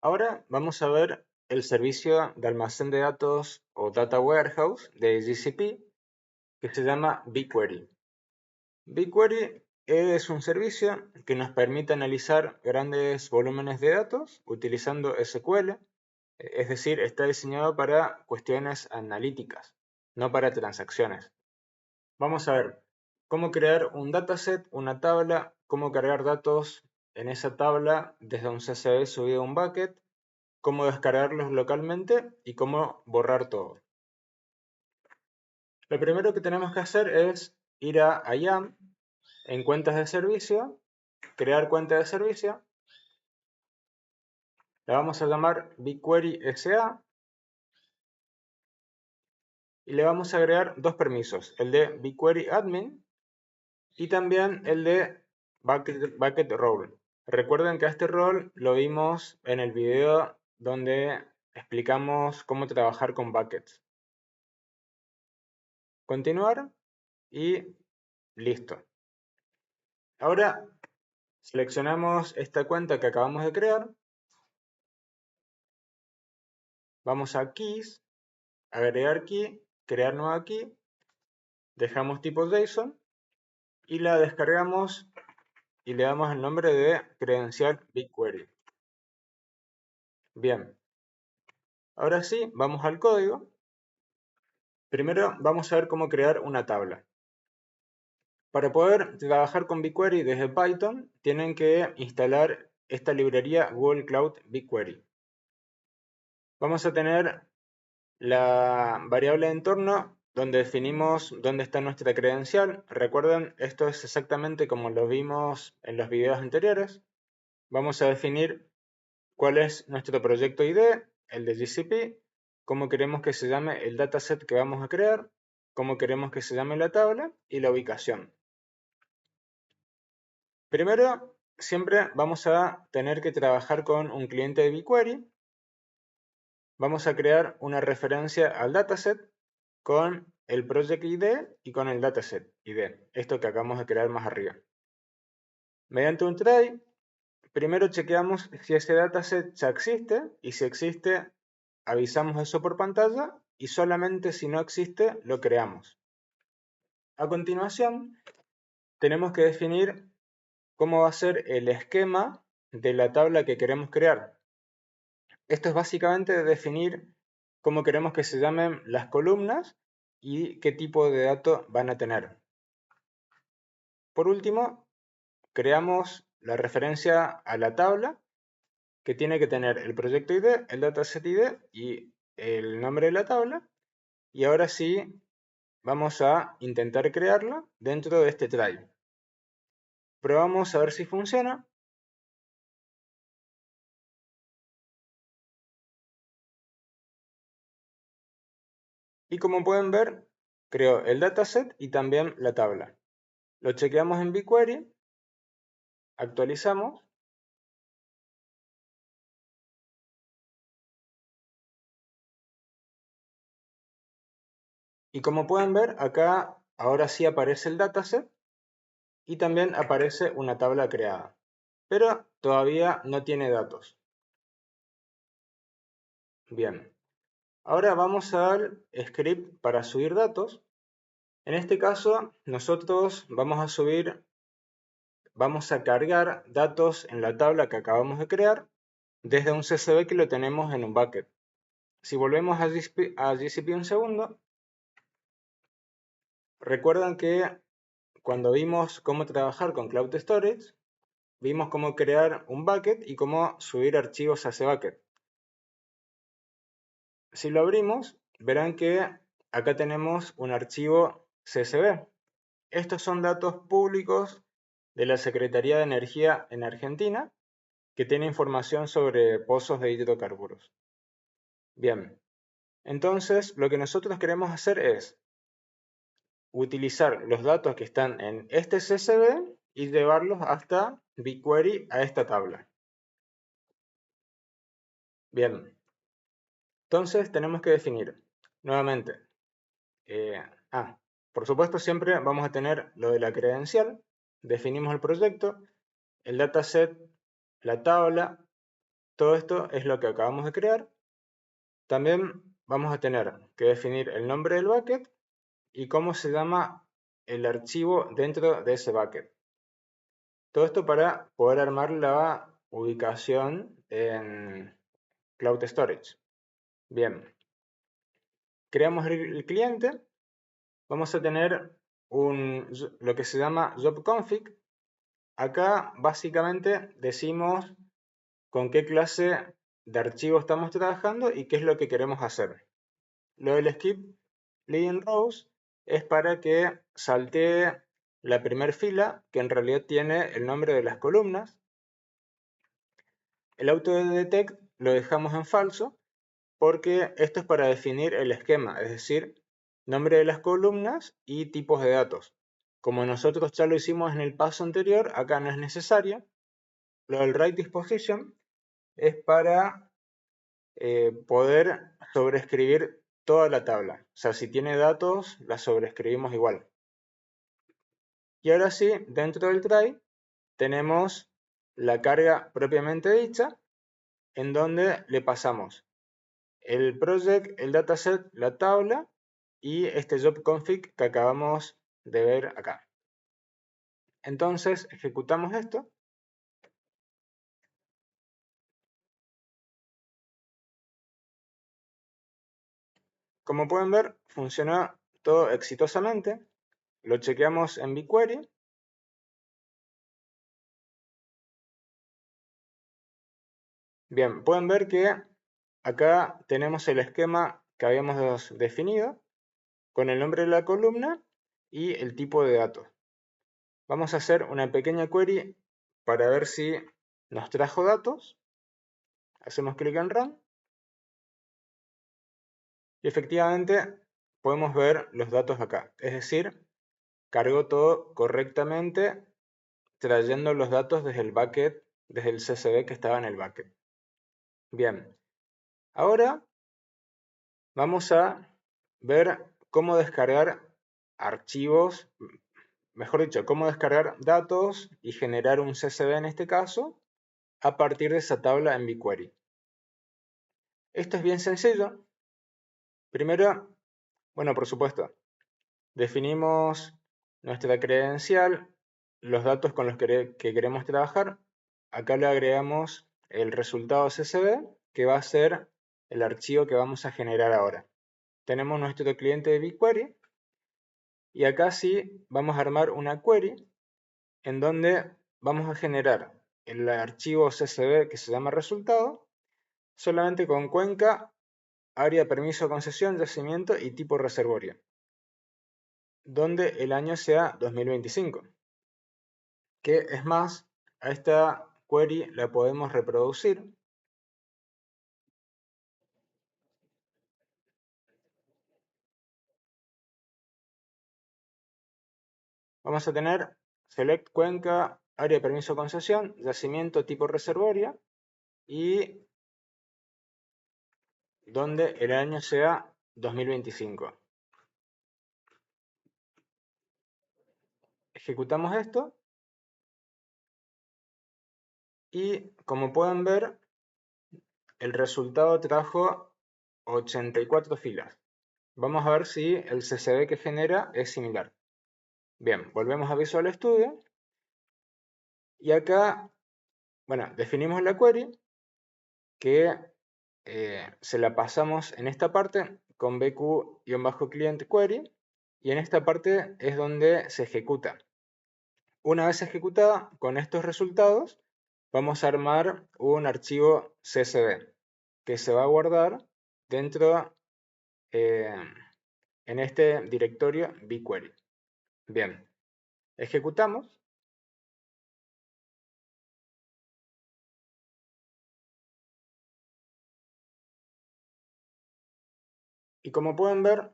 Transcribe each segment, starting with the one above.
Ahora vamos a ver el servicio de almacén de datos o Data Warehouse de GCP que se llama BigQuery. BigQuery es un servicio que nos permite analizar grandes volúmenes de datos utilizando SQL, es decir, está diseñado para cuestiones analíticas, no para transacciones. Vamos a ver cómo crear un dataset, una tabla, cómo cargar datos en esa tabla desde un CSV subido a un bucket, cómo descargarlos localmente y cómo borrar todo. Lo primero que tenemos que hacer es ir a IAM, en cuentas de servicio, crear cuenta de servicio, la vamos a llamar BigQuery SA y le vamos a agregar dos permisos, el de BigQuery Admin y también el de Bucket Role. Recuerden que este rol lo vimos en el video donde explicamos cómo trabajar con buckets. Continuar y listo. Ahora seleccionamos esta cuenta que acabamos de crear. Vamos a Keys, agregar key, crear nueva key. Dejamos tipo JSON y la descargamos y le damos el nombre de credencial BigQuery. Bien. Ahora sí, vamos al código. Primero vamos a ver cómo crear una tabla. Para poder trabajar con BigQuery desde Python, tienen que instalar esta librería Google Cloud BigQuery. Vamos a tener la variable de entorno donde definimos dónde está nuestra credencial. Recuerden, esto es exactamente como lo vimos en los videos anteriores. Vamos a definir cuál es nuestro proyecto ID, el de GCP, cómo queremos que se llame el dataset que vamos a crear, cómo queremos que se llame la tabla y la ubicación. Primero, siempre vamos a tener que trabajar con un cliente de BigQuery. Vamos a crear una referencia al dataset con el project ID y con el dataset ID, esto que acabamos de crear más arriba. Mediante un try, primero chequeamos si ese dataset ya existe y si existe, avisamos eso por pantalla y solamente si no existe, lo creamos. A continuación, tenemos que definir cómo va a ser el esquema de la tabla que queremos crear. Esto es básicamente definir cómo queremos que se llamen las columnas y qué tipo de datos van a tener. Por último, creamos la referencia a la tabla que tiene que tener el proyecto ID, el dataset ID y el nombre de la tabla. Y ahora sí, vamos a intentar crearla dentro de este try. Probamos a ver si funciona. Y como pueden ver, creo el dataset y también la tabla. Lo chequeamos en BigQuery, actualizamos. Y como pueden ver, acá ahora sí aparece el dataset y también aparece una tabla creada. Pero todavía no tiene datos. Bien. Ahora vamos al script para subir datos. En este caso, nosotros vamos a cargar datos en la tabla que acabamos de crear desde un CSV que lo tenemos en un bucket. Si volvemos a GCP un segundo, recuerdan que cuando vimos cómo trabajar con Cloud Storage, vimos cómo crear un bucket y cómo subir archivos a ese bucket. Si lo abrimos, verán que acá tenemos un archivo CSV. Estos son datos públicos de la Secretaría de Energía en Argentina, que tiene información sobre pozos de hidrocarburos. Bien, entonces lo que nosotros queremos hacer es utilizar los datos que están en este CSV y llevarlos hasta BigQuery a esta tabla. Bien, entonces tenemos que definir nuevamente. Por supuesto siempre vamos a tener lo de la credencial. Definimos el proyecto, el dataset, la tabla, Todo esto es lo que acabamos de crear. También vamos a tener que definir el nombre del bucket y cómo se llama el archivo dentro de ese bucket. Todo esto para poder armar la ubicación en Cloud Storage. Bien, creamos el cliente. Vamos a tener lo que se llama job config. Acá básicamente decimos con qué clase de archivo estamos trabajando y qué es lo que queremos hacer. Lo del skip leading rows es para que saltee la primera fila, que en realidad tiene el nombre de las columnas. El auto de detect lo dejamos en falso porque esto es para definir el esquema, es decir, nombre de las columnas y tipos de datos. Como nosotros ya lo hicimos en el paso anterior, acá no es necesario. Lo del write disposition es para poder sobreescribir toda la tabla. O sea, si tiene datos, la sobreescribimos igual. Y ahora sí, dentro del try tenemos la carga propiamente dicha, en donde le pasamos el project, el dataset, la tabla y este job config que acabamos de ver acá. Entonces ejecutamos esto. Como pueden ver, funcionó todo exitosamente. Lo chequeamos en BigQuery. Bien, pueden ver que acá tenemos el esquema que habíamos definido con el nombre de la columna y el tipo de datos. Vamos a hacer una pequeña query para ver si nos trajo datos. Hacemos clic en Run y efectivamente podemos ver los datos acá. Es decir, cargó todo correctamente trayendo los datos desde el bucket, desde el CSV que estaba en el bucket. Bien, ahora vamos a ver cómo descargar archivos, mejor dicho, cómo descargar datos y generar un CSV en este caso a partir de esa tabla en BigQuery. Esto es bien sencillo. Primero, bueno, por supuesto, definimos nuestra credencial, los datos con los que queremos trabajar. Acá le agregamos el resultado CSV, que va a ser el archivo que vamos a generar ahora. Tenemos nuestro cliente de BigQuery y acá sí vamos a armar una query en donde vamos a generar el archivo CSV que se llama resultado solamente con cuenca, área, permiso, concesión, yacimiento y tipo reservorio, donde el año sea 2025. Que es más, a esta query la podemos reproducir. Vamos a tener select cuenca, área, permiso, concesión, yacimiento, tipo reservorio y donde el año sea 2025. Ejecutamos esto y como pueden ver el resultado trajo 84 filas. Vamos a ver si el CSV que genera es similar. Bien, volvemos a Visual Studio y acá, bueno, definimos la query que se la pasamos en esta parte con BQ-client query y en esta parte es donde se ejecuta. Una vez ejecutada con estos resultados, vamos a armar un archivo CSV que se va a guardar dentro en este directorio BigQuery. Bien, ejecutamos. Y como pueden ver,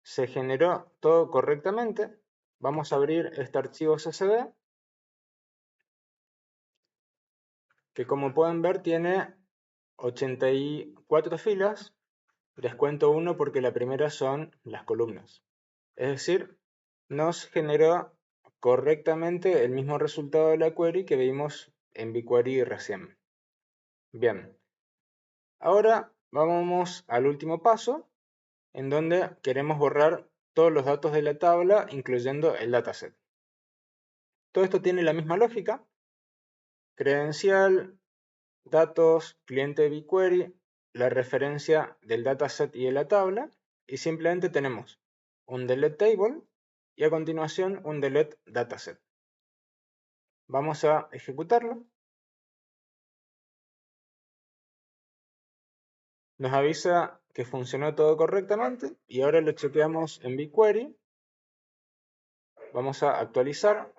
se generó todo correctamente. Vamos a abrir este archivo CSV, que como pueden ver tiene 84 filas. Descuento 1 porque la primera son las columnas. Es decir, nos generó correctamente el mismo resultado de la query que vimos en BigQuery recién. Bien, ahora vamos al último paso, en donde queremos borrar todos los datos de la tabla, incluyendo el dataset. Todo esto tiene la misma lógica: credencial, datos, cliente de BigQuery, la referencia del dataset y de la tabla, y simplemente tenemos un delete table y a continuación un delete dataset. Vamos a ejecutarlo. Nos avisa que funcionó todo correctamente y ahora lo chequeamos en BigQuery. Vamos a actualizar.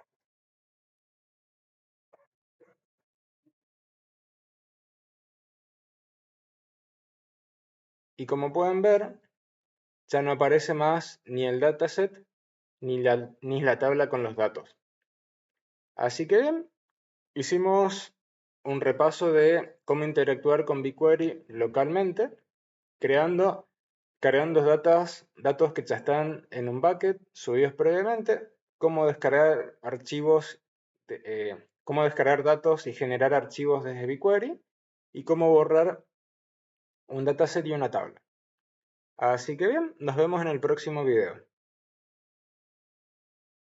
Y como pueden ver, ya no aparece más ni el dataset ni la tabla con los datos. Así que bien, hicimos un repaso de cómo interactuar con BigQuery localmente, cargando datos que ya están en un bucket subidos previamente, cómo descargar archivos, cómo descargar datos y generar archivos desde BigQuery, y cómo borrar un dataset y una tabla. Así que bien, nos vemos en el próximo video.